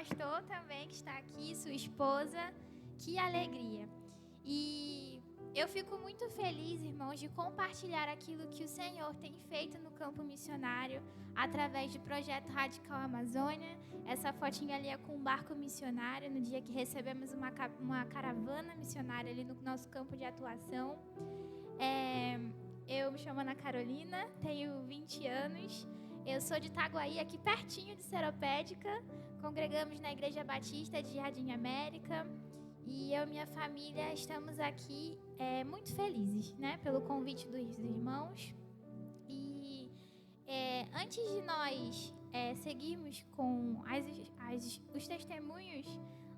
pastor também que está aqui, sua esposa. Que alegria. E eu fico muito feliz, irmãos, de compartilhar aquilo que o Senhor tem feito no campo missionário através do Projeto Radical Amazônia. Essa fotinha ali é com um barco missionário, no dia que recebemos uma caravana missionária ali no nosso campo de atuação. Eu me chamo Ana Carolina, tenho 20 anos. Eu sou de Itaguaí, aqui pertinho de Seropédica. Congregamos na Igreja Batista de Jardim América. E eu e minha família estamos aqui muito felizes, né, pelo convite dos irmãos. E antes de nós seguirmos com os testemunhos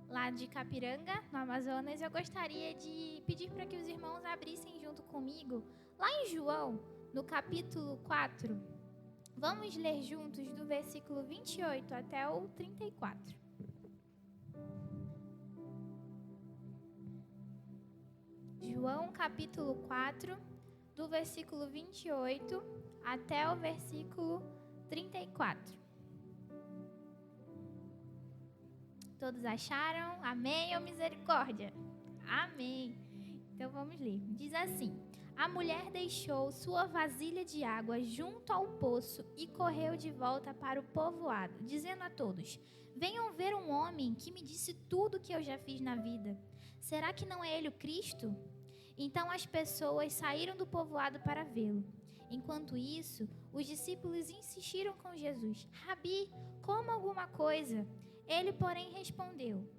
lá de Capiranga, no Amazonas, eu gostaria de pedir para que os irmãos abrissem junto comigo, lá em João, no capítulo 4. Vamos ler juntos do versículo 28 até o 34. João, capítulo 4, do versículo 28 até o versículo 34. Todos acharam? Amém ou misericórdia? Amém. Então vamos ler. Diz assim: a mulher deixou sua vasilha de água junto ao poço e correu de volta para o povoado, dizendo a todos: venham ver um homem que me disse tudo o que eu já fiz na vida. Será que não é ele o Cristo? Então as pessoas saíram do povoado para vê-lo. Enquanto isso, os discípulos insistiram com Jesus: Rabi, coma alguma coisa. Ele, porém, respondeu: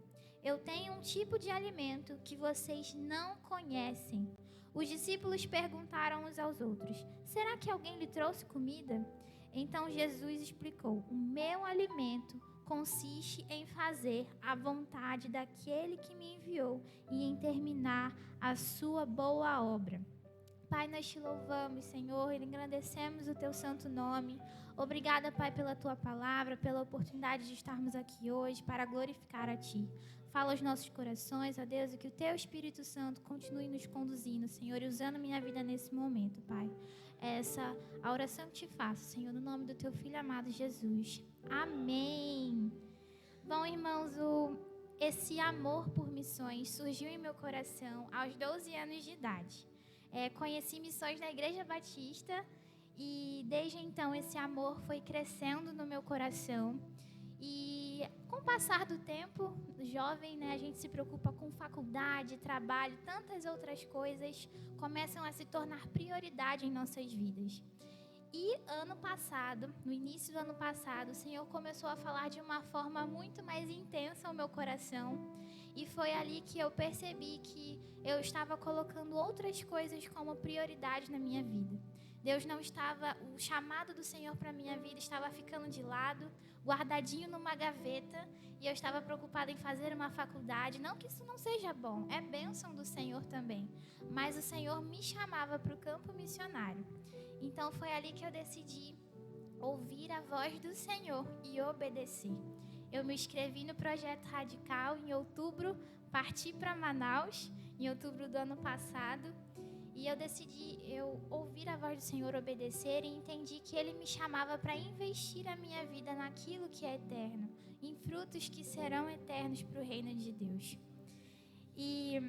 eu tenho um tipo de alimento que vocês não conhecem. Os discípulos perguntaram uns aos outros: será que alguém lhe trouxe comida? Então Jesus explicou: o meu alimento consiste em fazer a vontade daquele que me enviou e em terminar a sua boa obra. Pai, nós te louvamos, Senhor, e engrandecemos o teu santo nome. Obrigada, Pai, pela tua palavra, pela oportunidade de estarmos aqui hoje para glorificar a ti. Fala aos nossos corações, ó Deus, e que o teu Espírito Santo continue nos conduzindo, Senhor, e usando minha vida nesse momento, Pai. Essa a oração que te faço, Senhor, no nome do teu Filho amado Jesus. Amém. Bom, irmãos, esse amor por missões surgiu em meu coração aos 12 anos de idade. Conheci missões na Igreja Batista e desde então esse amor foi crescendo no meu coração. E com o passar do tempo, jovem, né, a gente se preocupa com faculdade, trabalho, tantas outras coisas começam a se tornar prioridade em nossas vidas. E ano passado, no início do ano passado, o Senhor começou a falar de uma forma muito mais intensa ao meu coração. E foi ali que eu percebi que eu estava colocando outras coisas como prioridade na minha vida. O chamado do Senhor para a minha vida estava ficando de lado, guardadinho numa gaveta, e eu estava preocupada em fazer uma faculdade. Não que isso não seja bom, é bênção do Senhor também. Mas o Senhor me chamava para o campo missionário. Então foi ali que eu decidi ouvir a voz do Senhor e obedecer. Eu me inscrevi no Projeto Radical em outubro, parti para Manaus em outubro do ano passado. E eu decidi ouvir a voz do Senhor, obedecer, e entendi que Ele me chamava para investir a minha vida naquilo que é eterno, em frutos que serão eternos para o reino de Deus. E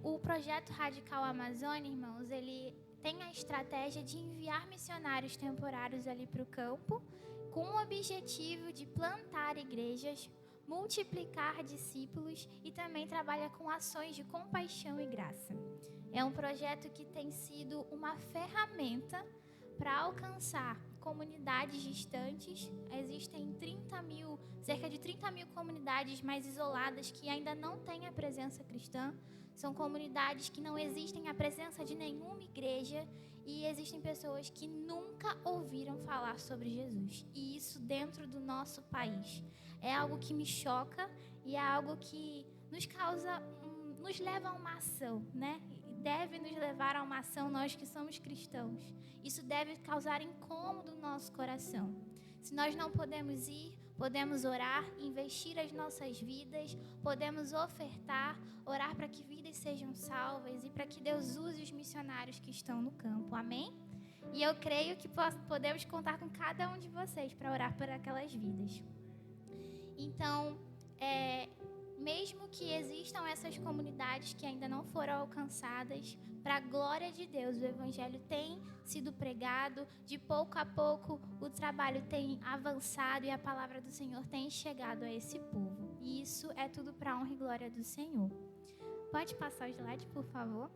o Projeto Radical Amazônia, irmãos, ele tem a estratégia de enviar missionários temporários ali para o campo, com o objetivo de plantar igrejas, multiplicar discípulos e também trabalha com ações de compaixão e graça. É um projeto que tem sido uma ferramenta para alcançar comunidades distantes. Existem cerca de 30 mil comunidades mais isoladas que ainda não têm a presença cristã. São comunidades que não existem a presença de nenhuma igreja e existem pessoas que nunca ouviram falar sobre Jesus. E isso dentro do nosso país. É algo que me choca e é algo que nos leva a uma ação, né? Deve nos levar a uma ação, nós que somos cristãos. Isso deve causar incômodo no nosso coração. Se nós não podemos ir, podemos orar, investir as nossas vidas, podemos ofertar, orar para que vidas sejam salvas e para que Deus use os missionários que estão no campo. Amém? E eu creio que podemos contar com cada um de vocês para orar por aquelas vidas. Então, mesmo que existam essas comunidades que ainda não foram alcançadas, para a glória de Deus, o Evangelho tem sido pregado, de pouco a pouco o trabalho tem avançado e a palavra do Senhor tem chegado a esse povo. E isso é tudo para a honra e glória do Senhor. Pode passar o slide, por favor?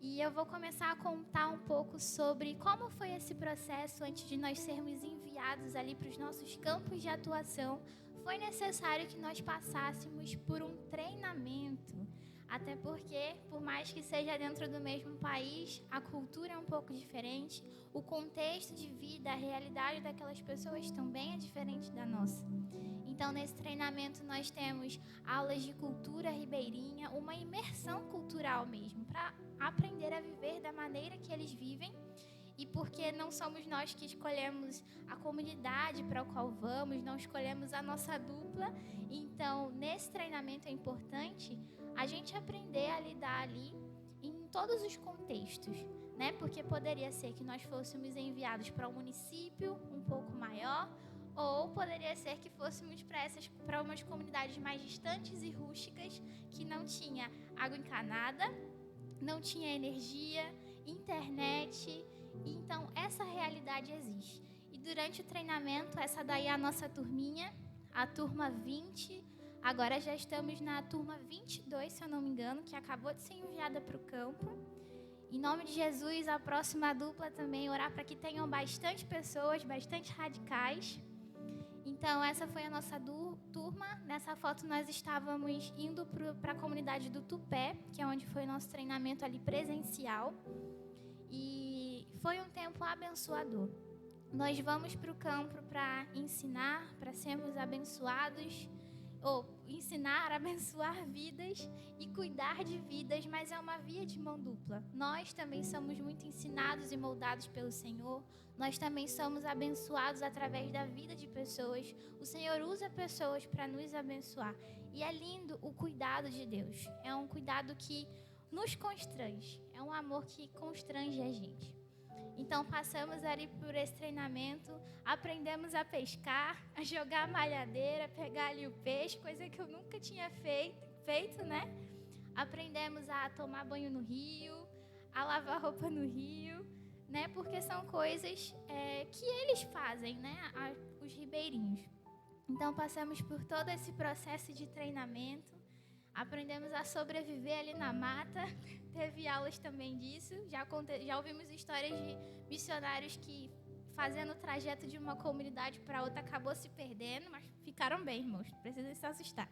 E eu vou começar a contar um pouco sobre como foi esse processo antes de nós sermos enviados ali para os nossos campos de atuação. Foi necessário que nós passássemos por um treinamento, até porque, por mais que seja dentro do mesmo país, a cultura é um pouco diferente, o contexto de vida, a realidade daquelas pessoas também é diferente da nossa. Então, nesse treinamento, nós temos aulas de cultura ribeirinha, uma imersão cultural mesmo, para aprender a viver da maneira que eles vivem. E porque não somos nós que escolhemos a comunidade para a qual vamos, não escolhemos a nossa dupla. Então, nesse treinamento é importante a gente aprender a lidar ali em todos os contextos, né? Porque poderia ser que nós fôssemos enviados para um município um pouco maior, ou poderia ser que fôssemos para umas comunidades mais distantes e rústicas, que não tinha água encanada, não tinha energia, internet. Então, essa realidade existe. E durante o treinamento, essa daí é a nossa turminha, a turma 20. Agora já estamos na turma 22, se eu não me engano, que acabou de ser enviada para o campo. Em nome de Jesus, a próxima dupla também, orar para que tenham bastante pessoas, bastante radicais. Então, essa foi a nossa turma. Nessa foto, nós estávamos indo para a comunidade do Tupé, que é onde foi o nosso treinamento ali presencial. E foi um tempo abençoador. Nós vamos para o campo para ensinar, para sermos abençoados, ou ensinar, abençoar vidas e cuidar de vidas, mas é uma via de mão dupla. Nós também somos muito ensinados e moldados pelo Senhor. Nós também somos abençoados através da vida de pessoas. O Senhor usa pessoas para nos abençoar. E é lindo o cuidado de Deus. É um cuidado que nos constrange. É um amor que constrange a gente. Então, passamos ali por esse treinamento, aprendemos a pescar, a jogar malhadeira, pegar ali o peixe, coisa que eu nunca tinha feito, né? Aprendemos a tomar banho no rio, a lavar roupa no rio, né? Porque são coisas que eles fazem, né? Os ribeirinhos. Então, passamos por todo esse processo de treinamento. Aprendemos a sobreviver ali na mata. Teve aulas também disso. Já ouvimos histórias de missionários que, fazendo o trajeto de uma comunidade para outra, acabou se perdendo, mas ficaram bem, irmãos. Não precisa se assustar.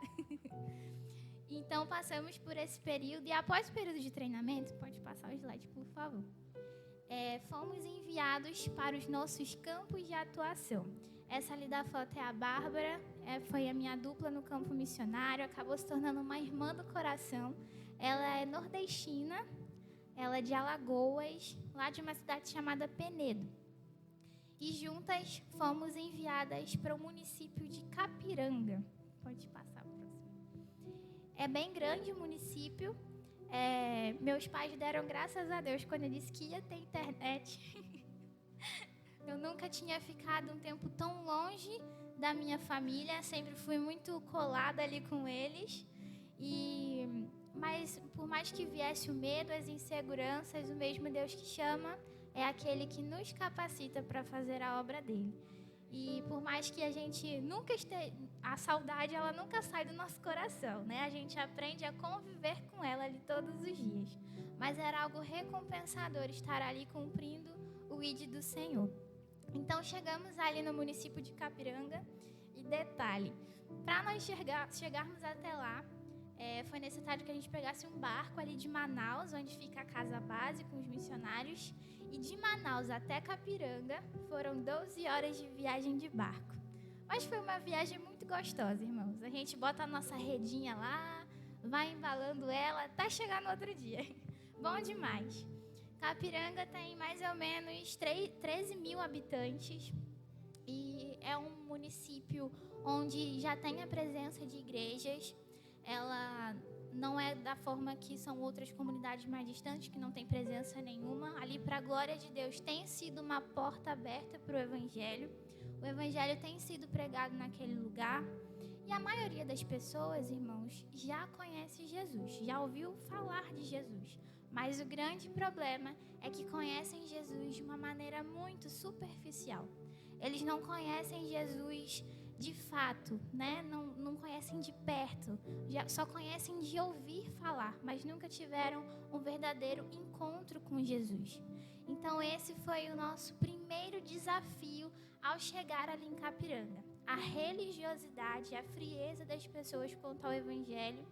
Então, passamos por esse período. E após o período de treinamento, pode passar o slide, por favor. Fomos enviados para os nossos campos de atuação. Essa ali da foto é a Bárbara, foi a minha dupla no campo missionário, acabou se tornando uma irmã do coração. Ela é nordestina, ela é de Alagoas, lá de uma cidade chamada Penedo. E juntas fomos enviadas para o município de Capiranga. Pode passar para o próximo. É bem grande o município. Meus pais deram graças a Deus quando eu disse que ia ter internet. Eu nunca tinha ficado um tempo tão longe da minha família, sempre fui muito colada ali com eles. Mas por mais que viesse o medo, as inseguranças, o mesmo Deus que chama é aquele que nos capacita para fazer a obra dele. E por mais que a gente nunca esteja, a saudade ela nunca sai do nosso coração, né? A gente aprende a conviver com ela ali todos os dias. Mas era algo recompensador estar ali cumprindo o ID do Senhor. Então, chegamos ali no município de Capiranga e detalhe, para nós chegarmos até lá, foi necessário que a gente pegasse um barco ali de Manaus, onde fica a casa base com os missionários, e de Manaus até Capiranga foram 12 horas de viagem de barco. Mas foi uma viagem muito gostosa, irmãos. A gente bota a nossa redinha lá, vai embalando ela até chegar no outro dia. Bom demais. Capiranga tem mais ou menos 13 mil habitantes e é um município onde já tem a presença de igrejas. Ela não é da forma que são outras comunidades mais distantes, que não tem presença nenhuma. Ali, para a glória de Deus, tem sido uma porta aberta para o Evangelho. O Evangelho tem sido pregado naquele lugar. E a maioria das pessoas, irmãos, já conhece Jesus, já ouviu falar de Jesus. Mas o grande problema é que conhecem Jesus de uma maneira muito superficial. Eles não conhecem Jesus de fato, né? Não conhecem de perto, só conhecem de ouvir falar, mas nunca tiveram um verdadeiro encontro com Jesus. Então esse foi o nosso primeiro desafio ao chegar ali em Capiranga. A religiosidade, a frieza das pessoas quanto ao Evangelho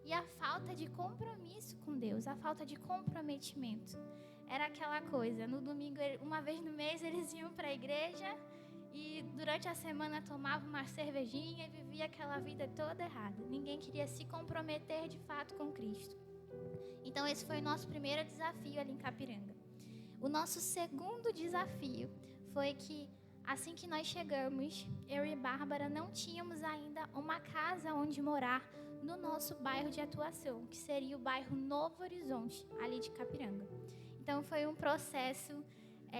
e a falta de compromisso com Deus, a falta de comprometimento. Era aquela coisa, no domingo, uma vez no mês, eles iam para a igreja e durante a semana tomavam uma cervejinha e vivia aquela vida toda errada. Ninguém queria se comprometer de fato com Cristo. Então esse foi o nosso primeiro desafio ali em Capiranga. O nosso segundo desafio foi que assim que nós chegamos, eu e Bárbara não tínhamos ainda uma casa onde morar no nosso bairro de atuação, que seria o bairro Novo Horizonte, ali de Capiranga. Então foi um processo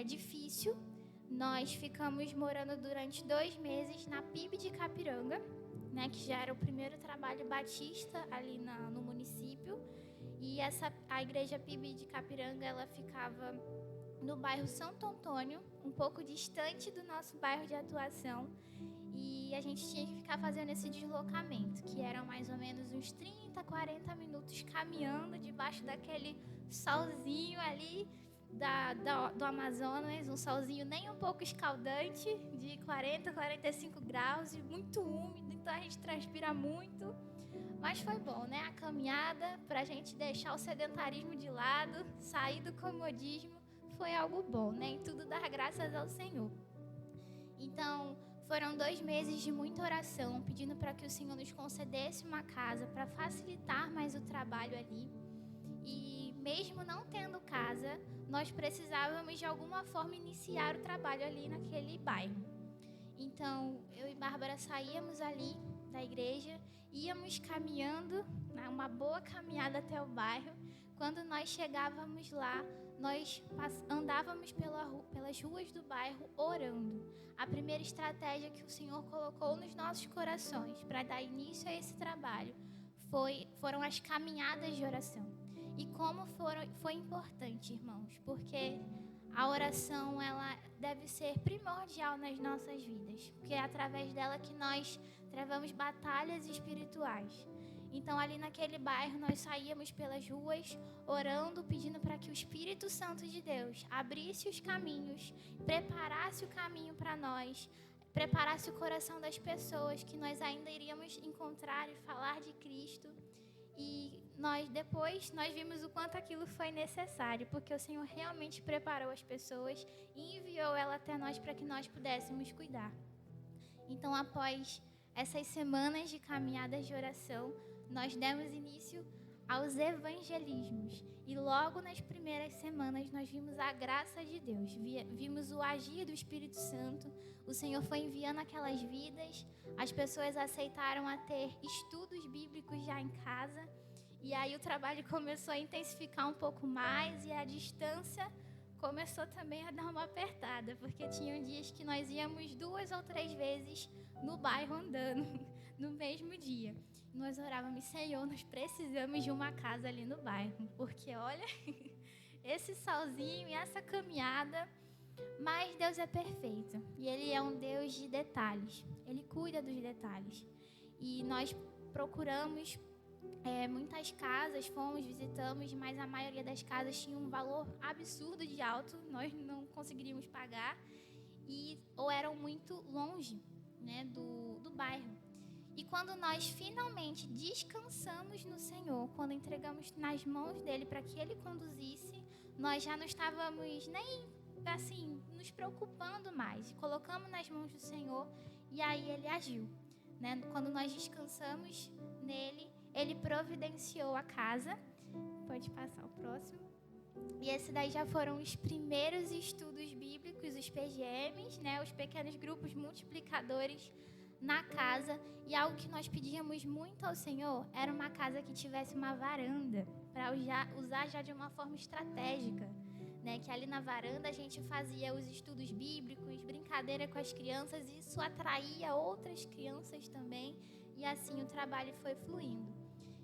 difícil. Nós ficamos morando durante 2 meses na PIB de Capiranga, né, que já era o primeiro trabalho batista ali no município. E a igreja PIB de Capiranga, ela ficava no bairro Santo Antônio, um pouco distante do nosso bairro de atuação. E a gente tinha que ficar fazendo esse deslocamento, que eram mais ou menos uns 30, 40 minutos caminhando debaixo daquele solzinho ali do Amazonas, um solzinho nem um pouco escaldante, de 40, 45 graus e muito úmido, então a gente transpira muito. Mas foi bom, né? A caminhada, pra gente deixar o sedentarismo de lado, sair do comodismo, foi algo bom, né? E tudo dar graças ao Senhor. Então, foram 2 meses de muita oração, pedindo para que o Senhor nos concedesse uma casa para facilitar mais o trabalho ali. E mesmo não tendo casa, nós precisávamos de alguma forma iniciar o trabalho ali naquele bairro. Então, eu e Bárbara saíamos ali da igreja, íamos caminhando, né, uma boa caminhada até o bairro. Quando nós chegávamos lá, nós andávamos pelas ruas do bairro orando. A primeira estratégia que o Senhor colocou nos nossos corações para dar início a esse trabalho foram as caminhadas de oração. E como foi importante, irmãos, porque a oração ela deve ser primordial nas nossas vidas, porque é através dela que nós travamos batalhas espirituais. Então, ali naquele bairro, nós saíamos pelas ruas, orando, pedindo para que o Espírito Santo de Deus abrisse os caminhos, preparasse o caminho para nós, preparasse o coração das pessoas que nós ainda iríamos encontrar e falar de Cristo. E depois nós vimos o quanto aquilo foi necessário, porque o Senhor realmente preparou as pessoas e enviou ela até nós para que nós pudéssemos cuidar. Então, após essas semanas de caminhadas de oração, nós demos início aos evangelismos. E logo nas primeiras semanas nós vimos a graça de Deus, vimos o agir do Espírito Santo. O Senhor foi enviando aquelas vidas, as pessoas aceitaram a ter estudos bíblicos já em casa. E aí o trabalho começou a intensificar um pouco mais e a distância começou também a dar uma apertada, porque tinham dias que nós íamos 2 ou 3 vezes no bairro andando, no mesmo dia. Nós orávamos, Senhor, nós precisamos de uma casa ali no bairro, porque olha, esse solzinho e essa caminhada, mas Deus é perfeito e Ele é um Deus de detalhes, Ele cuida dos detalhes. E nós procuramos muitas casas, fomos, visitamos, mas a maioria das casas tinha um valor absurdo de alto, nós não conseguiríamos pagar ou eram muito longe, né, do bairro. E quando nós finalmente descansamos no Senhor, quando entregamos nas mãos dele para que ele conduzisse, nós já não estávamos nem assim nos preocupando mais. Colocamos nas mãos do Senhor e aí ele agiu, né? Quando nós descansamos nele, ele providenciou a casa. Pode passar o próximo. E esse daí já foram os primeiros estudos bíblicos, os PGMs, né? Os pequenos grupos multiplicadores na casa. E algo que nós pedíamos muito ao Senhor era uma casa que tivesse uma varanda, para usar já de uma forma estratégica, né? Que ali na varanda a gente fazia os estudos bíblicos, brincadeira com as crianças, e isso atraía outras crianças também. E assim o trabalho foi fluindo.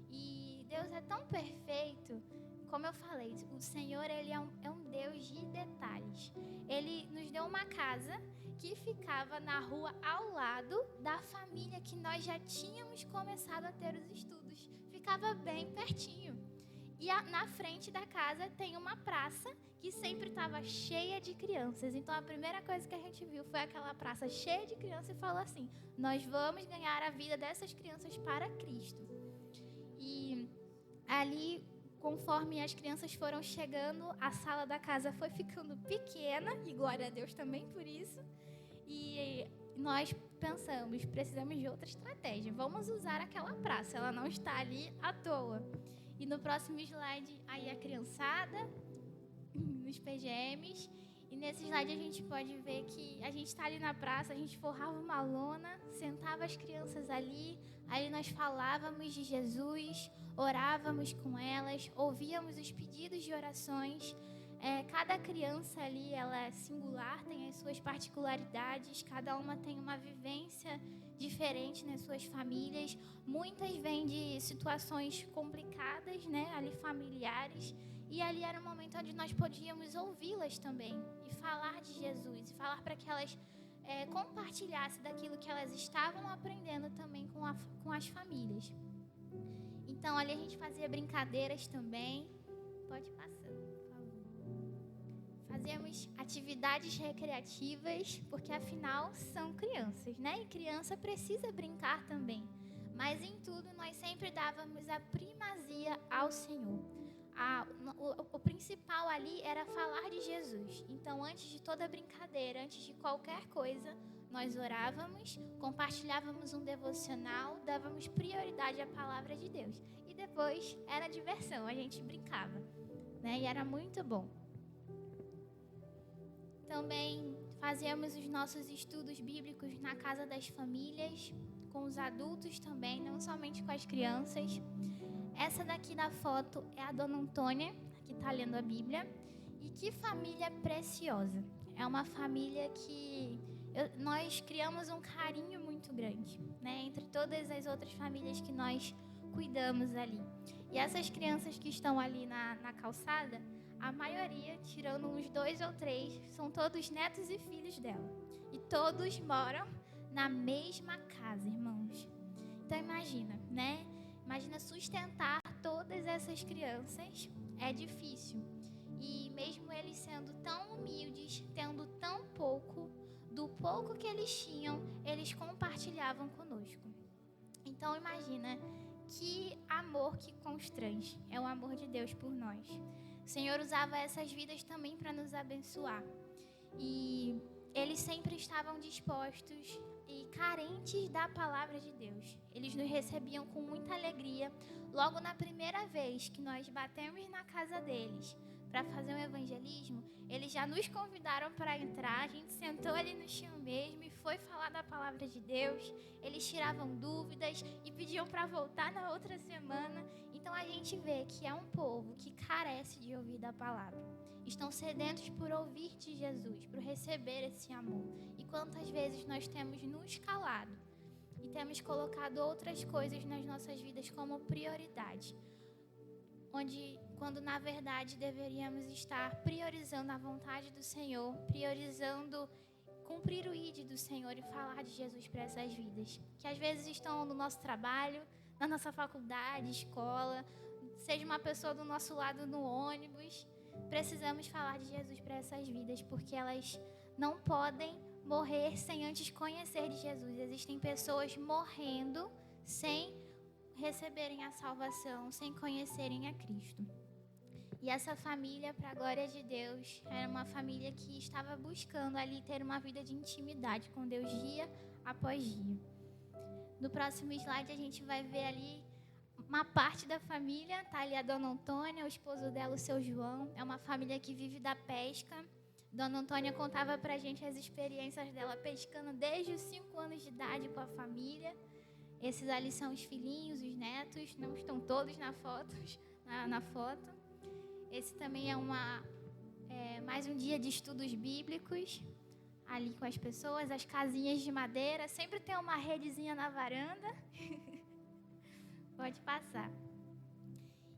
E Deus é tão perfeito, como eu falei, o Senhor ele é um Deus de detalhes. Ele nos deu uma casa que ficava na rua ao lado da família que nós já tínhamos começado a ter os estudos. Ficava bem pertinho. E na frente da casa tem uma praça que sempre estava cheia de crianças. Então a primeira coisa que a gente viu foi aquela praça cheia de crianças e falou assim: nós vamos ganhar a vida dessas crianças para Cristo. E ali, conforme as crianças foram chegando, a sala da casa foi ficando pequena, e glória a Deus também por isso. E nós pensamos, precisamos de outra estratégia. Vamos usar aquela praça, ela não está ali à toa. E no próximo slide, aí a criançada, nos PGMs. E nesse slide a gente pode ver que a gente está ali na praça, a gente forrava uma lona, sentava as crianças ali. Aí nós falávamos de Jesus, orávamos com elas, ouvíamos os pedidos de orações. Cada criança ali, ela é singular, tem as suas particularidades, cada uma tem uma vivência diferente nas suas famílias. Muitas vêm de situações complicadas, né, ali familiares, e ali era um momento onde nós podíamos ouvi-las também e falar de Jesus, e falar para que elas compartilhassem daquilo que elas estavam aprendendo também com as famílias. Então ali a gente fazia brincadeiras também. Pode passar. Fazíamos atividades recreativas, porque afinal são crianças, né? E criança precisa brincar também. Mas em tudo nós sempre dávamos a primazia ao Senhor. O principal ali era falar de Jesus. Então, antes de toda brincadeira, antes de qualquer coisa, nós orávamos, compartilhávamos um devocional, dávamos prioridade à palavra de Deus. E depois era diversão, a gente brincava, né? E era muito bom. Também fazíamos os nossos estudos bíblicos na casa das famílias, com os adultos também, não somente com as crianças. Essa daqui da foto é a Dona Antônia, que está lendo a Bíblia. E que família preciosa. É uma família que nós criamos um carinho muito grande, né? Entre todas as outras famílias que nós cuidamos ali. E essas crianças que estão ali na calçada, a maioria, tirando uns 2 ou 3, são todos netos e filhos dela. E todos moram na mesma casa, irmãos. Então imagina, né? Imagina sustentar todas essas crianças. É difícil. E mesmo eles sendo tão humildes, tendo tão pouco, do pouco que eles tinham, eles compartilhavam conosco. Então imagina que amor que constrange. É o amor de Deus por nós. O Senhor usava essas vidas também para nos abençoar. E eles sempre estavam dispostos e carentes da palavra de Deus. Eles nos recebiam com muita alegria. Logo na primeira vez que nós batemos na casa deles para fazer um evangelismo, eles já nos convidaram para entrar. A gente sentou ali no chão mesmo e foi falar da palavra de Deus. Eles tiravam dúvidas e pediam para voltar na outra semana. Então a gente vê que é um povo que carece de ouvir da palavra. Estão sedentos por ouvir de Jesus, por receber esse amor. E quantas vezes nós temos nos calado e temos colocado outras coisas nas nossas vidas como prioridade, quando na verdade deveríamos estar priorizando a vontade do Senhor, priorizando cumprir o ID do Senhor e falar de Jesus para essas vidas, que às vezes estão no nosso trabalho, na nossa faculdade, escola, seja uma pessoa do nosso lado no ônibus. Precisamos falar de Jesus para essas vidas, porque elas não podem morrer sem antes conhecer de Jesus. Existem pessoas morrendo sem receberem a salvação, sem conhecerem a Cristo. E essa família, para a glória de Deus, era uma família que estava buscando ali ter uma vida de intimidade com Deus dia após dia. No próximo slide a gente vai ver ali uma parte da família. Tá ali a Dona Antônia, o esposo dela, o seu João. É uma família que vive da pesca. Dona Antônia contava pra gente as experiências dela pescando desde os 5 anos de idade com a família. Esses ali são os filhinhos, os netos. Não estão todos na foto. Esse também é mais um dia de estudos bíblicos. ali com as pessoas, as casinhas de madeira, sempre tem uma redezinha na varanda. Pode passar.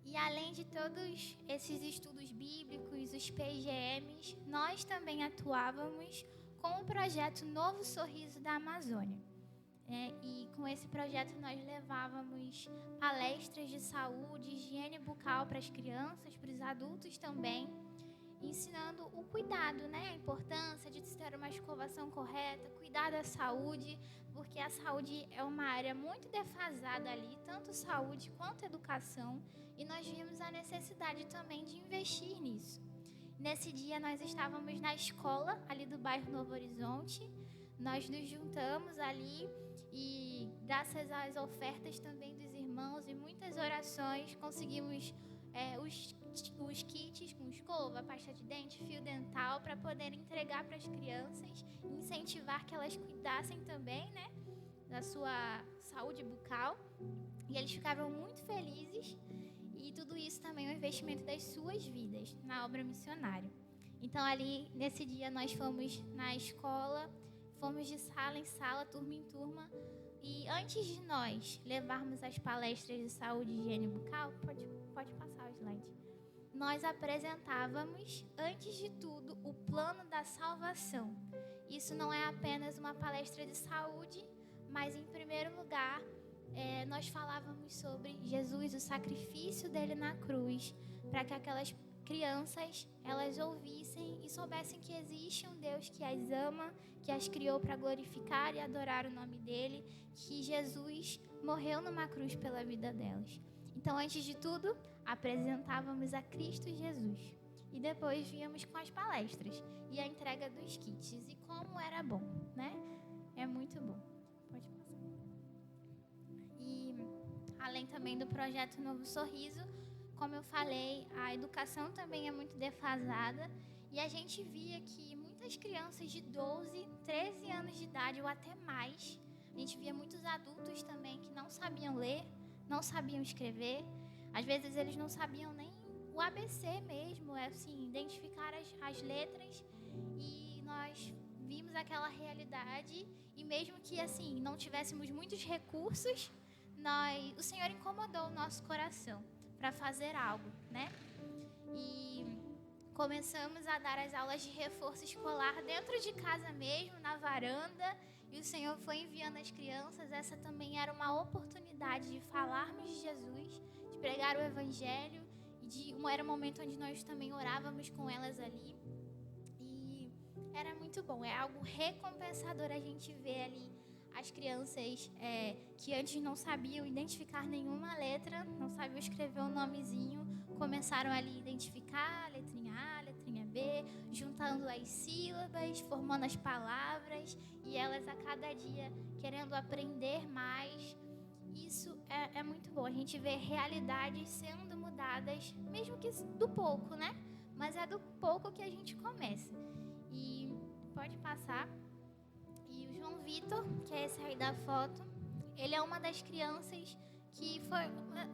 E além de todos esses estudos bíblicos, os PGMs, nós também atuávamos com o projeto Novo Sorriso da Amazônia. E com esse projeto nós levávamos palestras de saúde, higiene bucal para as crianças, para os adultos também, ensinando o cuidado, né? A importância de ter uma escovação correta, cuidar da saúde, porque a saúde é uma área muito defasada ali, tanto saúde quanto educação, e nós vimos a necessidade também de investir nisso. Nesse dia nós estávamos na escola ali do bairro Novo Horizonte, nós nos juntamos ali e graças às ofertas também dos irmãos e muitas orações conseguimos os kits com escova, pasta de dente, fio dental para poder entregar para as crianças e incentivar que elas cuidassem também, né, da sua saúde bucal. E eles ficavam muito felizes e tudo isso também é um investimento das suas vidas na obra missionária. Então ali nesse dia nós fomos na escola, fomos de sala em sala, turma em turma, e antes de nós levarmos as palestras de saúde e higiene bucal, pode passar o slide, nós apresentávamos, antes de tudo, o plano da salvação. Isso não é apenas uma palestra de saúde, mas, em primeiro lugar, nós falávamos sobre Jesus, o sacrifício dele na cruz, para que aquelas crianças, elas ouvissem e soubessem que existe um Deus que as ama, que as criou para glorificar e adorar o nome dele, que Jesus morreu numa cruz pela vida delas. Então, antes de tudo, apresentávamos a Cristo Jesus. E depois víamos com as palestras e a entrega dos kits. E como era bom, né? É muito bom. Pode passar. E além também do projeto Novo Sorriso, como eu falei, a educação também é muito defasada. E a gente via que muitas crianças de 12, 13 anos de idade ou até mais, a gente via muitos adultos também que não sabiam ler, não sabiam escrever. Às vezes eles não sabiam nem o ABC mesmo, assim, identificar as letras. E nós vimos aquela realidade e mesmo que assim não tivéssemos muitos recursos, o Senhor incomodou o nosso coração para fazer algo, né? E começamos a dar as aulas de reforço escolar dentro de casa mesmo, na varanda. E o Senhor foi enviando as crianças. Essa também era uma oportunidade de falarmos de Jesus, de pregar o Evangelho. Era um momento onde nós também orávamos com elas ali. E era muito bom. É algo recompensador a gente ver ali as crianças que antes não sabiam identificar nenhuma letra, não sabiam escrever um nomezinho, começaram ali a identificar a letrinha A, a letrinha B, juntando as sílabas, formando as palavras, e elas a cada dia querendo aprender mais. Isso é muito bom, a gente vê realidades sendo mudadas, mesmo que do pouco, né? Mas é do pouco que a gente começa. E pode passar. E o João Vitor, que é esse aí da foto, ele é uma das crianças que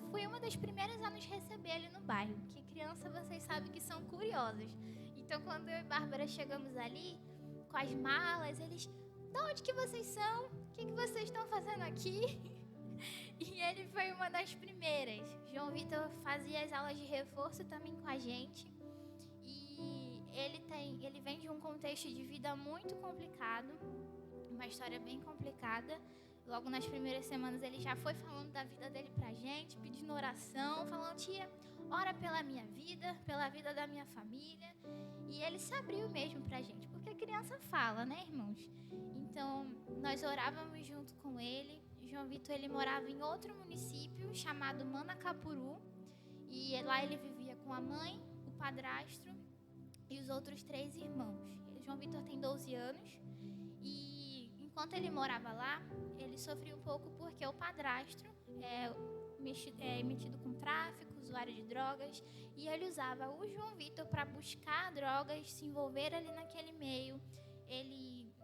foi uma das primeiras a nos receber ali no bairro. Porque criança, vocês sabem que são curiosas. Então, quando eu e Bárbara chegamos ali, com as malas, eles... De onde que vocês são? O que vocês estão fazendo aqui? E ele foi uma das primeiras. João Vitor fazia as aulas de reforço também com a gente. E ele vem de um contexto de vida muito complicado, uma história bem complicada. Logo nas primeiras semanas ele já foi falando da vida dele pra gente, pedindo oração, falando: tia, ora pela minha vida, pela vida da minha família. E ele se abriu mesmo pra gente, porque a criança fala, né, irmãos? Então, nós orávamos junto com ele. João Vitor, ele morava em outro município chamado Manacapuru. E lá ele vivia com a mãe, o padrasto e os outros 3 irmãos. João Vitor tem 12 anos e enquanto ele morava lá, ele sofria um pouco porque o padrasto é metido com tráfico, usuário de drogas, e ele usava o João Vitor para buscar drogas, se envolver ali naquele meio. Ele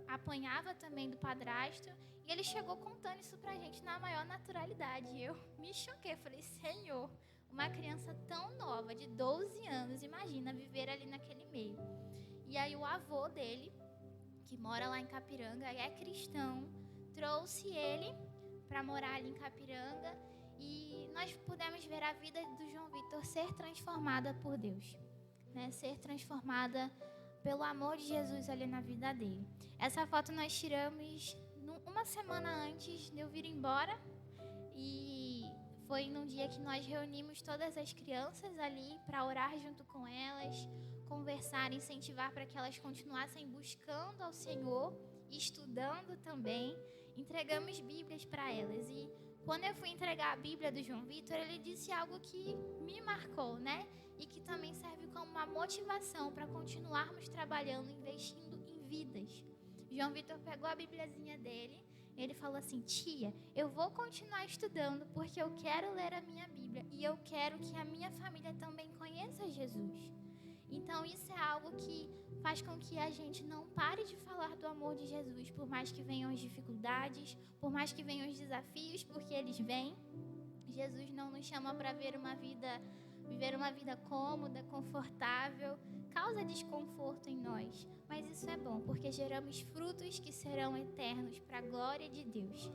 apanhava também do padrasto e ele chegou contando isso pra gente na maior naturalidade. Eu me choquei, falei: Senhor, uma criança tão nova, de 12 anos, imagina viver ali naquele meio. E aí o avô dele que mora lá em Capiranga e é cristão, trouxe ele para morar ali em Capiranga e nós pudemos ver a vida do João Vitor ser transformada por Deus, né? Ser transformada pelo amor de Jesus ali na vida dele. Essa foto nós tiramos uma semana antes de eu vir embora e foi num dia que nós reunimos todas as crianças ali para orar junto com elas, conversar, incentivar para que elas continuassem buscando ao Senhor, estudando também. Entregamos Bíblias para elas e quando eu fui entregar a Bíblia do João Vitor, ele disse algo que me marcou, né? E que também serve como uma motivação para continuarmos trabalhando, investindo em vidas. João Vitor pegou a Bíbliazinha dele, ele falou assim: tia, eu vou continuar estudando porque eu quero ler a minha Bíblia e eu quero que a minha família também conheça Jesus. Então isso é algo que faz com que a gente não pare de falar do amor de Jesus, por mais que venham as dificuldades, por mais que venham os desafios, porque eles vêm. Jesus não nos chama para viver uma vida cômoda, confortável, causa desconforto em nós. Mas isso é bom, porque geramos frutos que serão eternos para a glória de Deus.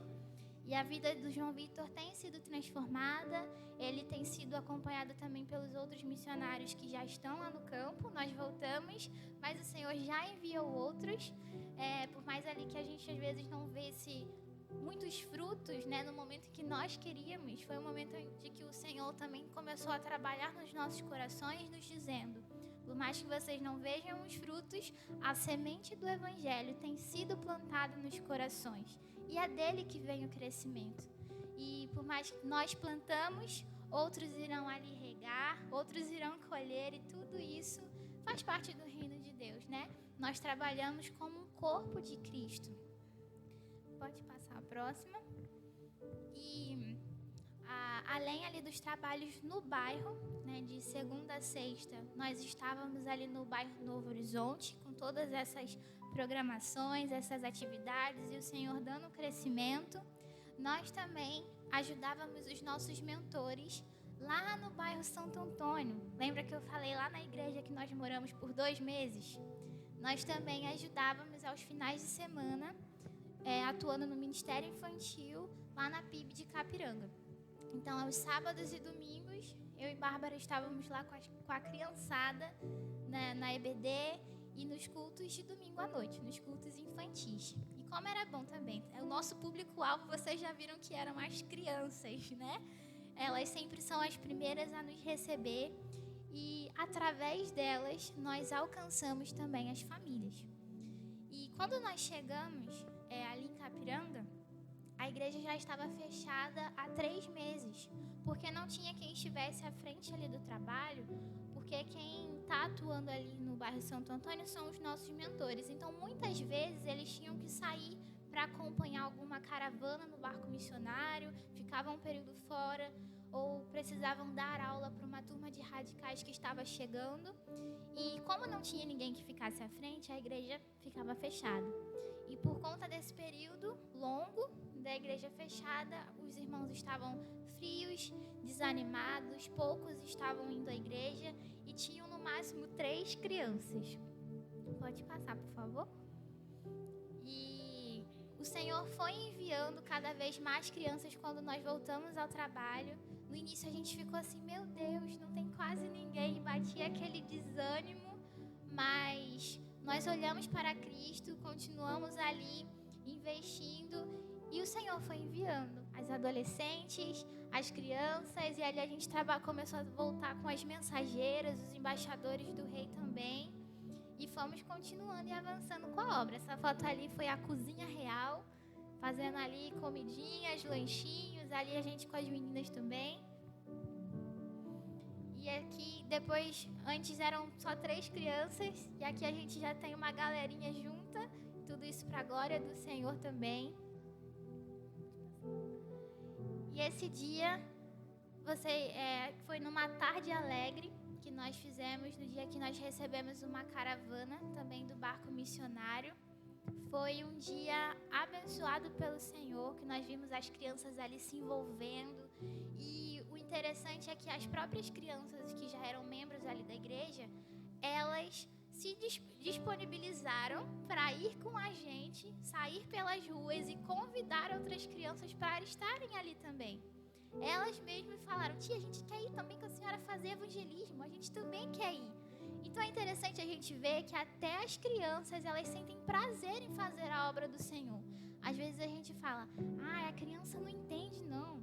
E a vida do João Vitor tem sido transformada, ele tem sido acompanhado também pelos outros missionários que já estão lá no campo. Nós voltamos, mas o Senhor já enviou outros, por mais ali que a gente às vezes não vesse muitos frutos, né, no momento que nós queríamos, foi um momento de que o Senhor também começou a trabalhar nos nossos corações, nos dizendo: por mais que vocês não vejam os frutos, a semente do Evangelho tem sido plantada nos corações. E é dele que vem o crescimento. E por mais que nós plantamos, outros irão ali regar, outros irão colher, e tudo isso faz parte do reino de Deus, né? Nós trabalhamos como um corpo de Cristo. Pode passar a próxima. E além ali dos trabalhos no bairro, né, de segunda a sexta, nós estávamos ali no bairro Novo Horizonte, com todas essas programações, essas atividades e o Senhor dando crescimento. Nós também ajudávamos os nossos mentores lá no bairro Santo Antônio. Lembra que eu falei lá na igreja que nós moramos por 2 meses? Nós também ajudávamos aos finais de semana, atuando no Ministério Infantil lá na PIB de Capiranga. Então, aos sábados e domingos, eu e Bárbara estávamos lá com a criançada, né, na EBD e nos cultos de domingo à noite, nos cultos infantis. E como era bom também, o nosso público-alvo, vocês já viram que eram as crianças, né? Elas sempre são as primeiras a nos receber e, através delas, nós alcançamos também as famílias. E quando nós chegamos ali em Capiranga, a igreja já estava fechada há 3 meses, porque não tinha quem estivesse à frente ali do trabalho, porque quem está atuando ali no bairro Santo Antônio são os nossos mentores. Então, muitas vezes, eles tinham que sair para acompanhar alguma caravana no barco missionário, ficavam um período fora, ou precisavam dar aula para uma turma de radicais que estava chegando. E como não tinha ninguém que ficasse à frente, a igreja ficava fechada. E por conta desse período longo da igreja fechada, os irmãos estavam frios, desanimados, poucos estavam indo à igreja e tinham no máximo 3 crianças. Pode passar, por favor? E o Senhor foi enviando cada vez mais crianças quando nós voltamos ao trabalho. No início a gente ficou assim: meu Deus, não tem quase ninguém, batia aquele desânimo, mas nós olhamos para Cristo, continuamos ali investindo e o Senhor foi enviando as adolescentes, as crianças, e ali a gente começou a voltar com as mensageiras, os embaixadores do rei também, e fomos continuando e avançando com a obra. Essa foto ali foi a cozinha real, fazendo ali comidinhas, lanchinhos, ali a gente com as meninas também. E aqui, depois, antes eram só 3 crianças, e aqui a gente já tem uma galerinha junta, tudo isso para a glória do Senhor também. E esse dia, foi numa tarde alegre que nós fizemos, no dia que nós recebemos uma caravana também do barco missionário. Foi um dia abençoado pelo Senhor, que nós vimos as crianças ali se envolvendo. E o interessante é que as próprias crianças que já eram membros ali da igreja, elas se disponibilizaram para ir com a gente, sair pelas ruas e convidar outras crianças para estarem ali também. Elas mesmas falaram: tia, a gente quer ir também com a senhora fazer evangelismo, a gente também quer ir. Então é interessante a gente ver que até as crianças, elas sentem prazer em fazer a obra do Senhor. Às vezes a gente fala: a criança não entende não.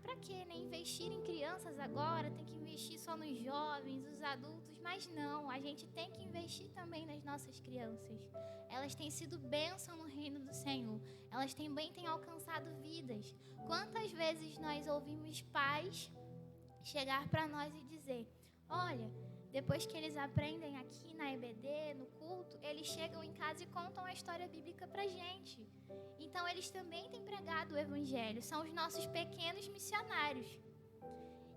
Pra que, né? Investir em crianças agora, tem que investir só nos jovens, os adultos. Mas não, a gente tem que investir também nas nossas crianças. Elas têm sido bênção no reino do Senhor. Elas também têm alcançado vidas. Quantas vezes nós ouvimos pais chegar para nós e dizer: olha, depois que eles aprendem aqui na EBD, no culto, eles chegam em casa e contam a história bíblica pra gente. Então, eles também têm pregado o evangelho, são os nossos pequenos missionários.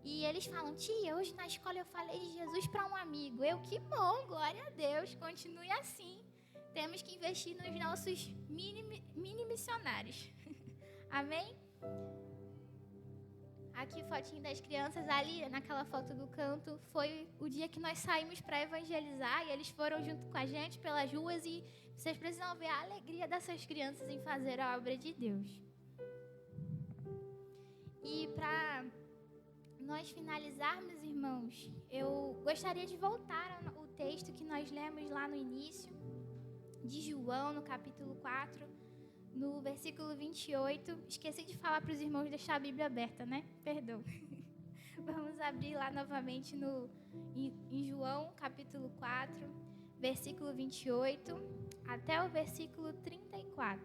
E eles falam: tia, hoje na escola eu falei de Jesus para um amigo. Que bom, glória a Deus, continue assim. Temos que investir nos nossos mini missionários. Amém? Aqui, fotinho das crianças, ali naquela foto do canto, foi o dia que nós saímos para evangelizar e eles foram junto com a gente pelas ruas e vocês precisam ver a alegria dessas crianças em fazer a obra de Deus. E para nós finalizarmos, irmãos, eu gostaria de voltar ao texto que nós lemos lá no início, de João, no capítulo 4, no versículo 28. Esqueci de falar para os irmãos deixar a Bíblia aberta, né? Perdão. Vamos abrir lá novamente em João, capítulo 4, versículo 28, até o versículo 34.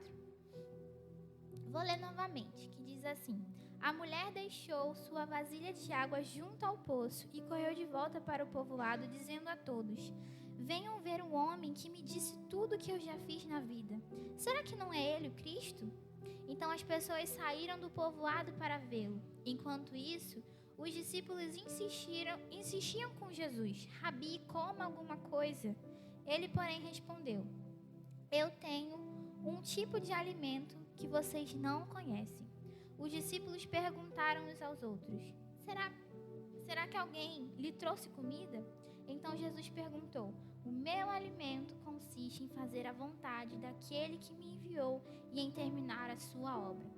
Vou ler novamente, que diz assim: a mulher deixou sua vasilha de água junto ao poço e correu de volta para o povoado, dizendo a todos: venham ver um homem que me disse tudo o que eu já fiz na vida. Será que não é ele o Cristo? Então as pessoas saíram do povoado para vê-lo. Enquanto isso, os discípulos insistiam com Jesus: Rabi, coma alguma coisa. Ele, porém, respondeu: eu tenho um tipo de alimento que vocês não conhecem. Os discípulos perguntaram uns aos outros: será que alguém lhe trouxe comida? Então Jesus perguntou: o meu alimento consiste em fazer a vontade daquele que me enviou e em terminar a sua obra.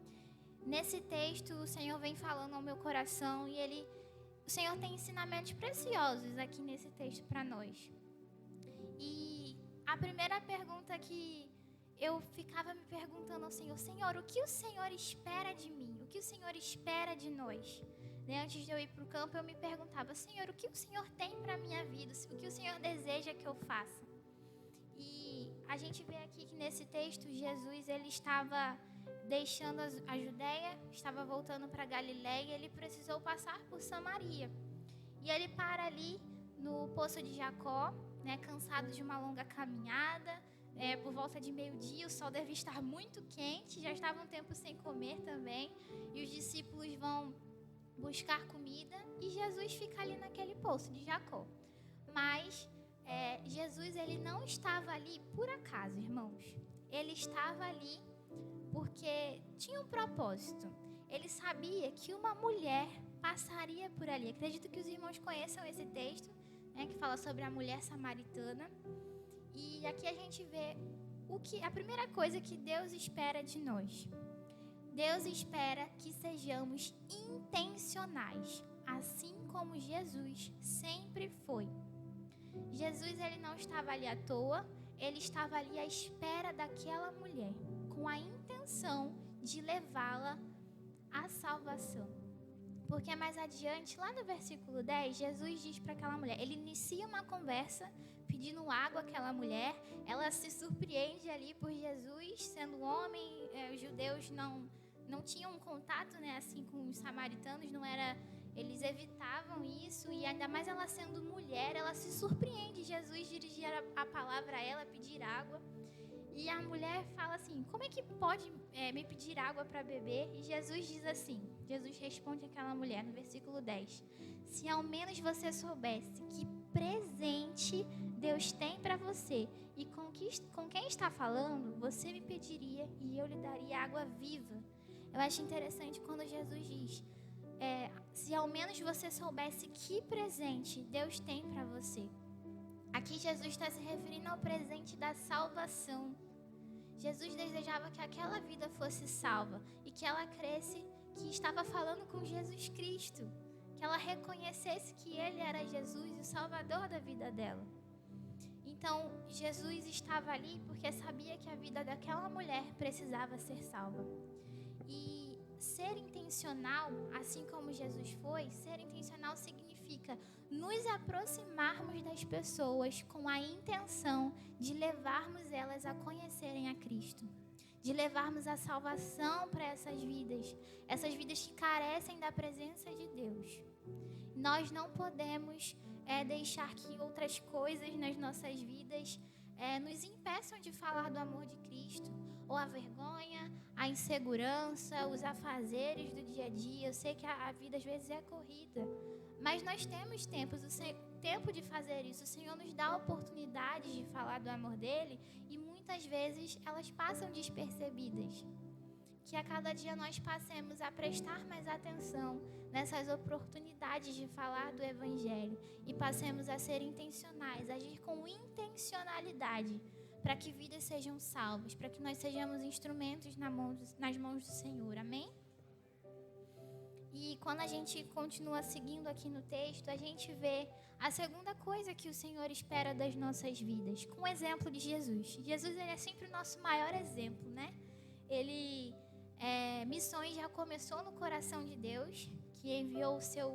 Nesse texto, o Senhor vem falando ao meu coração e o Senhor tem ensinamentos preciosos aqui nesse texto para nós. E a primeira pergunta que eu ficava me perguntando ao Senhor: Senhor, o que o Senhor espera de mim? O que o Senhor espera de nós? Antes de eu ir para o campo, eu me perguntava: Senhor, o que o Senhor tem para a minha vida? O que o Senhor deseja que eu faça? E a gente vê aqui que nesse texto, Jesus, ele estava deixando a Judeia, estava voltando para Galiléia e ele precisou passar por Samaria. E ele para ali no poço de Jacó, cansado de uma longa caminhada, por volta de meio-dia, o sol deve estar muito quente, já estava um tempo sem comer também, e os discípulos vão buscar comida e Jesus fica ali naquele poço de Jacó. Mas Jesus, ele não estava ali por acaso, irmãos. Ele estava ali porque tinha um propósito. Ele sabia que uma mulher passaria por ali. Acredito que os irmãos conheçam esse texto, que fala sobre a mulher samaritana. E aqui a gente vê a primeira coisa que Deus espera de nós. Deus espera que sejamos intencionais, assim como Jesus sempre foi. Jesus, ele não estava ali à toa, ele estava ali à espera daquela mulher, com a intenção de levá-la à salvação. Porque mais adiante, lá no versículo 10, Jesus diz para aquela mulher, ele inicia uma conversa pedindo água àquela mulher, ela se surpreende ali por Jesus, sendo homem, os judeus não tinham um contato, assim, com os samaritanos, eles evitavam isso, e ainda mais ela sendo mulher, ela se surpreende, Jesus dirigir a palavra a ela, pedir água, e a mulher fala assim: como é que pode me pedir água para beber? E Jesus diz assim, Jesus responde àquela mulher no versículo 10, se ao menos você soubesse que presente Deus tem para você e com quem está falando, você me pediria e eu lhe daria água viva. Eu acho interessante quando Jesus diz, se ao menos você soubesse que presente Deus tem para você. Aqui Jesus está se referindo ao presente da salvação. Jesus desejava que aquela vida fosse salva e que ela cresce que estava falando com Jesus Cristo, que ela reconhecesse que Ele era Jesus e o Salvador da vida dela. Então, Jesus estava ali porque sabia que a vida daquela mulher precisava ser salva. E ser intencional, assim como Jesus foi, ser intencional significa nos aproximarmos das pessoas com a intenção de levarmos elas a conhecerem a Cristo, de levarmos a salvação para essas vidas que carecem da presença de Deus. Nós não podemos deixar que outras coisas nas nossas vidas nos impeçam de falar do amor de Cristo, ou a vergonha, a insegurança, os afazeres do dia a dia. Eu sei que a vida às vezes é corrida, mas nós temos tempo de fazer isso. O Senhor nos dá oportunidades de falar do amor dele e muitas vezes elas passam despercebidas. Que a cada dia nós passemos a prestar mais atenção nessas oportunidades de falar do Evangelho e passemos a ser intencionais, agir com intencionalidade para que vidas sejam salvas, para que nós sejamos instrumentos nas mãos do Senhor, amém? E quando a gente continua seguindo aqui no texto, a gente vê a segunda coisa que o Senhor espera das nossas vidas, com o exemplo de Jesus. Jesus, ele é sempre o nosso maior exemplo, né? Missões já começou no coração de Deus, que enviou o seu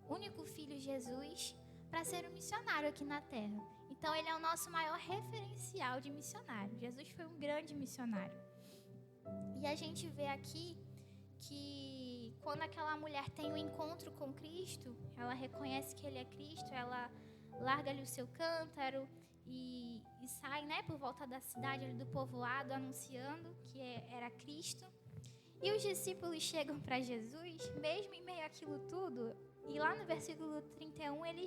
único filho Jesus para ser um missionário aqui na terra. Então ele é o nosso maior referencial de missionário. Jesus foi um grande missionário. E a gente vê aqui que quando aquela mulher tem um encontro com Cristo, ela reconhece que ele é Cristo, ela larga ali o seu cântaro e sai, né, por volta da cidade, ali do povoado, anunciando que era Cristo. E os discípulos chegam para Jesus, mesmo em meio àquilo tudo, e lá no versículo 31 ele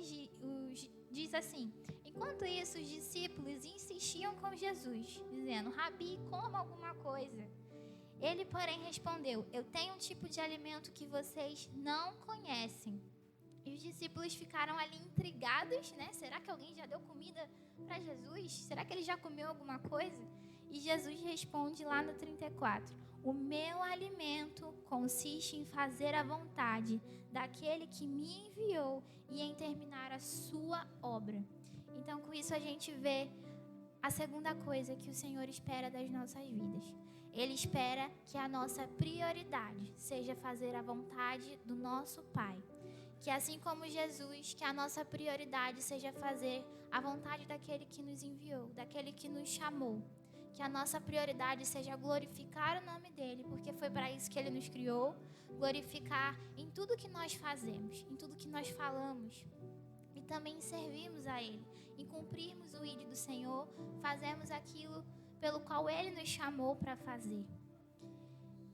diz assim: enquanto isso, os discípulos insistiam com Jesus, dizendo: Rabi, coma alguma coisa. Ele, porém, respondeu: eu tenho um tipo de alimento que vocês não conhecem. E os discípulos ficaram ali intrigados, né? Será que alguém já deu comida para Jesus? Será que ele já comeu alguma coisa? E Jesus responde lá no 34: o meu alimento consiste em fazer a vontade daquele que me enviou e em terminar a sua obra. Então, com isso a gente vê a segunda coisa que o Senhor espera das nossas vidas. Ele espera que a nossa prioridade seja fazer a vontade do nosso Pai. Que assim como Jesus, que a nossa prioridade seja fazer a vontade daquele que nos enviou, daquele que nos chamou. Que a nossa prioridade seja glorificar o nome dele, porque foi para isso que ele nos criou. Glorificar em tudo que nós fazemos, em tudo que nós falamos. E também servirmos a ele, em cumprirmos o ID do Senhor, fazermos aquilo pelo qual ele nos chamou para fazer.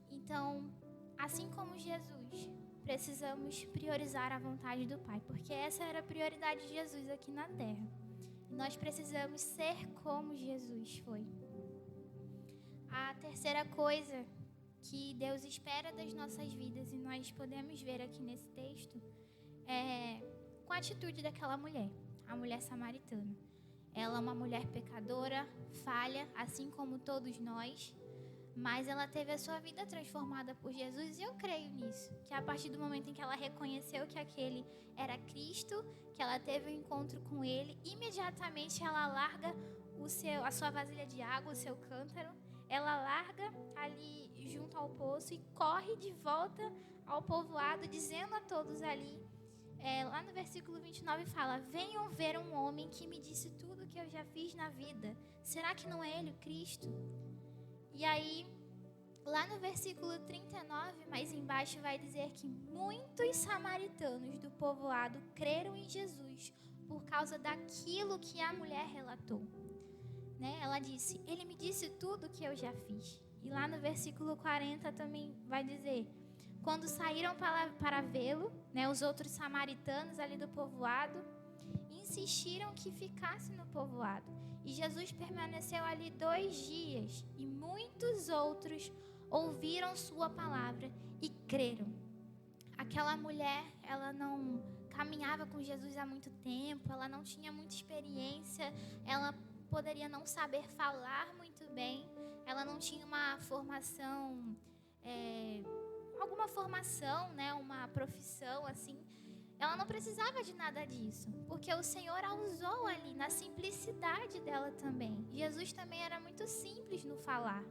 Então, assim como Jesus, precisamos priorizar a vontade do Pai, porque essa era a prioridade de Jesus aqui na terra. E nós precisamos ser como Jesus foi. A terceira coisa que Deus espera das nossas vidas, e nós podemos ver aqui nesse texto, é com a atitude daquela mulher, a mulher samaritana. Ela é uma mulher pecadora, falha, assim como todos nós, mas ela teve a sua vida transformada por Jesus, e eu creio nisso, que a partir do momento em que ela reconheceu que aquele era Cristo, que ela teve um encontro com ele, imediatamente ela larga a sua vasilha de água, o seu cântaro, ela larga ali junto ao poço e corre de volta ao povoado, dizendo a todos ali, lá no versículo 29 fala: venham ver um homem que me disse tudo que eu já fiz na vida. Será que não é ele o Cristo? E aí, lá no versículo 39, mais embaixo, vai dizer que muitos samaritanos do povoado creram em Jesus por causa daquilo que a mulher relatou. Né? Ela disse: ele me disse tudo que eu já fiz. E lá no versículo 40 também vai dizer: quando saíram para vê-lo, né, os outros samaritanos ali do povoado insistiram que ficasse no povoado. E Jesus permaneceu ali 2 dias. E muitos outros ouviram sua palavra e creram. Aquela mulher, ela não caminhava com Jesus há muito tempo, ela não tinha muita experiência, ela poderia não saber falar muito bem, ela não tinha uma formação, alguma formação, né, uma profissão assim. Ela não precisava de nada disso, porque o Senhor a usou ali na simplicidade dela também. Jesus também era muito simples no falar.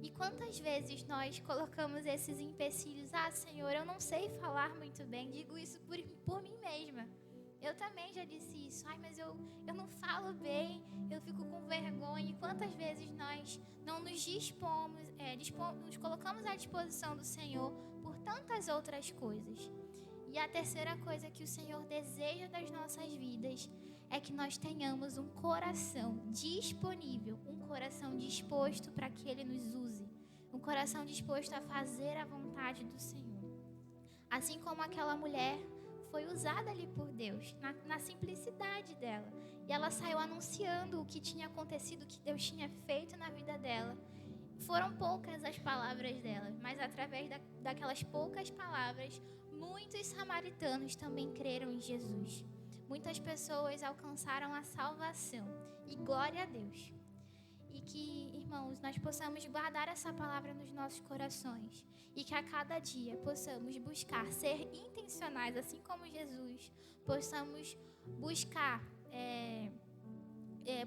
E quantas vezes nós colocamos esses empecilhos? Ah, Senhor, eu não sei falar muito bem. Digo isso por mim mesma. Eu também já disse isso. Ai, mas eu não falo bem, eu fico com vergonha. E quantas vezes nós não nos dispomos, nos colocamos à disposição do Senhor por tantas outras coisas. E a terceira coisa que o Senhor deseja das nossas vidas é que nós tenhamos um coração disponível, um coração disposto para que Ele nos use, um coração disposto a fazer a vontade do Senhor. Assim como aquela mulher foi usada ali por Deus, na simplicidade dela. E ela saiu anunciando o que tinha acontecido, o que Deus tinha feito na vida dela. Foram poucas as palavras dela, mas através daquelas poucas palavras, muitos samaritanos também creram em Jesus. Muitas pessoas alcançaram a salvação. E glória a Deus. E que, irmãos, nós possamos guardar essa palavra nos nossos corações. E que a cada dia possamos buscar ser intencionais, assim como Jesus. Possamos buscar,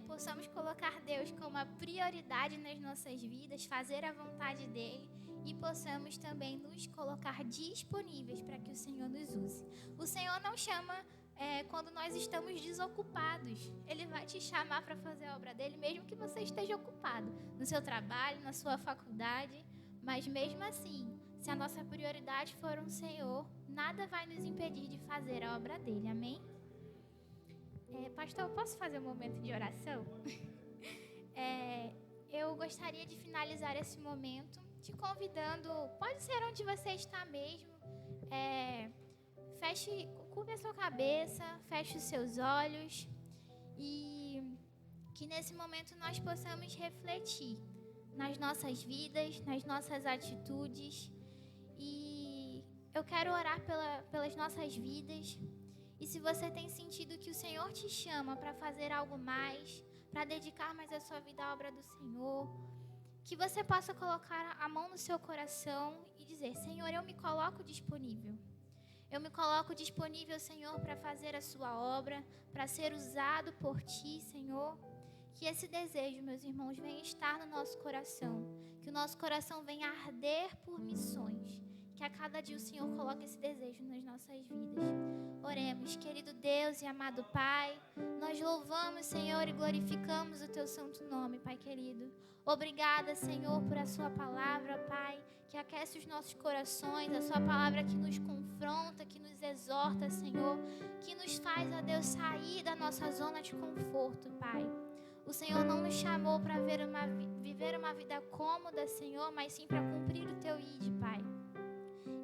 possamos colocar Deus como a prioridade nas nossas vidas, fazer a vontade dEle. E possamos também nos colocar disponíveis para que o Senhor nos use. O Senhor não chama quando nós estamos desocupados. Ele vai te chamar para fazer a obra dele, mesmo que você esteja ocupado no seu trabalho, na sua faculdade. Mas mesmo assim, se a nossa prioridade for o Senhor, nada vai nos impedir de fazer a obra dele. Amém? Pastor, eu posso fazer um momento de oração? Eu gostaria de finalizar esse momento te convidando, pode ser onde você está mesmo, curva a sua cabeça, feche os seus olhos e que nesse momento nós possamos refletir nas nossas vidas, nas nossas atitudes. E eu quero orar pelas nossas vidas. E se você tem sentido que o Senhor te chama para fazer algo mais, para dedicar mais a sua vida à obra do Senhor, que você possa colocar a mão no seu coração e dizer: Senhor, eu me coloco disponível. Eu me coloco disponível, Senhor, para fazer a sua obra, para ser usado por Ti, Senhor. Que esse desejo, meus irmãos, venha estar no nosso coração. Que o nosso coração venha arder por missões. Que a cada dia o Senhor coloque esse desejo nas nossas vidas. Oremos, querido Deus e amado Pai. Nós louvamos, Senhor, e glorificamos o Teu santo nome, Pai querido. Obrigada, Senhor, por a Sua palavra, Pai, que aquece os nossos corações, a Sua palavra que nos confronta, que nos exorta, Senhor, que nos faz, ó Deus, sair da nossa zona de conforto, Pai. O Senhor não nos chamou para viver uma vida cômoda, Senhor, mas sim para cumprir o Teu ID, Pai.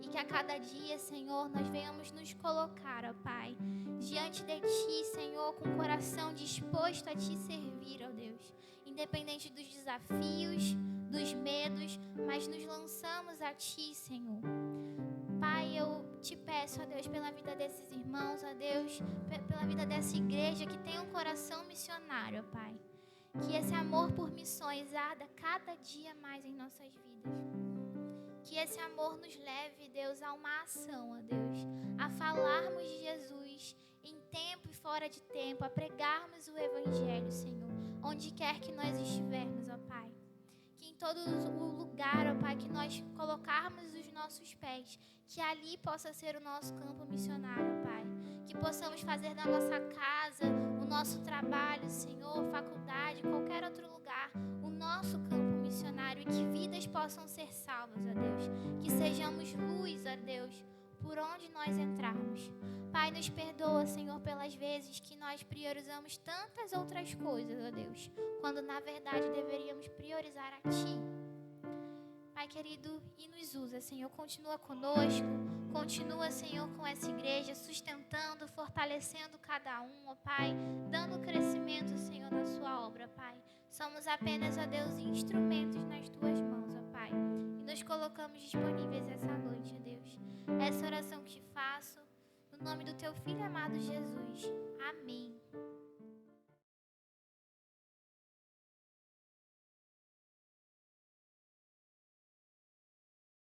E que a cada dia, Senhor, nós venhamos nos colocar, ó Pai, diante de Ti, Senhor, com o coração disposto a Te servir, ó Deus. Independente dos desafios, dos medos, mas nos lançamos a Ti, Senhor. Pai, eu Te peço, ó Deus, pela vida desses irmãos, ó Deus, pela vida dessa igreja que tem um coração missionário, ó Pai. Que esse amor por missões arda cada dia mais em nossas vidas. Que esse amor nos leve, Deus, a uma ação, ó Deus, a falarmos de Jesus em tempo e fora de tempo, a pregarmos o Evangelho, Senhor, onde quer que nós estivermos, ó Pai. Que em todo o lugar, ó Pai, que nós colocarmos os nossos pés, que ali possa ser o nosso campo missionário, Pai. Que possamos fazer da nossa casa, o nosso trabalho, Senhor, faculdade, qualquer outro lugar, o nosso campo missionário e que vidas possam ser salvas, ó Deus. Que sejamos luz, ó Deus, por onde nós entrarmos. Pai, nos perdoa, Senhor, pelas vezes que nós priorizamos tantas outras coisas, ó Deus, quando na verdade deveríamos priorizar a Ti. Pai querido, e nos usa, Senhor, continua conosco, continua, Senhor, com essa igreja, sustentando, fortalecendo cada um, ó Pai, dando crescimento, Senhor, na Sua obra, Pai. Somos apenas, ó Deus, instrumentos nas Tuas mãos, ó Pai, e nos colocamos disponíveis essa noite, ó Deus. Essa oração que faço, no nome do teu Filho amado Jesus. Amém.